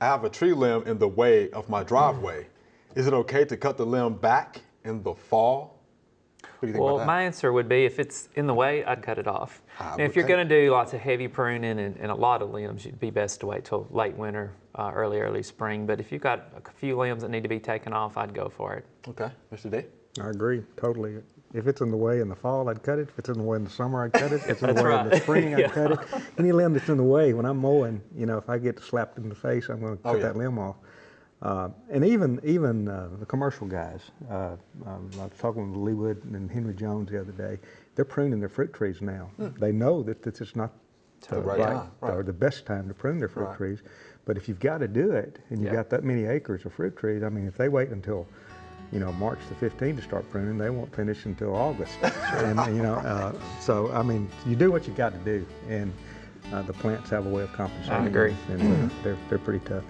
I have a tree limb in the way of my driveway. Is it okay to cut the limb back in the fall? What do you think Well, about that? my answer would be if it's in the way, I'd cut it off. I Now, if would you're take- going to do lots of heavy pruning and a lot of limbs, it'd be best to wait till late winter, early spring. But if you've got a few limbs that need to be taken off, I'd go for it. Okay, Mr. D? I agree, totally. If it's in the way in the fall, I'd cut it. If it's in the way in the summer, I'd cut it. If it's in the That's way in the right. spring, I'd Yeah. cut it. Any limb that's in the way, when I'm mowing, if I get slapped in the face, I'm going to cut yeah. that limb off. And even the commercial guys, I was talking with Leewood and Henry Jones the other day, they're pruning their fruit trees now. They know that this is not the right time, right. or the best time to prune their fruit Right. trees. But if you've got to do it, and you've Yeah. got that many acres of fruit trees, I mean, if they wait until March the 15th to start pruning, they won't finish until August. And so I mean, you do what you got to do, and the plants have a way of compensating. I agree. And they're pretty tough.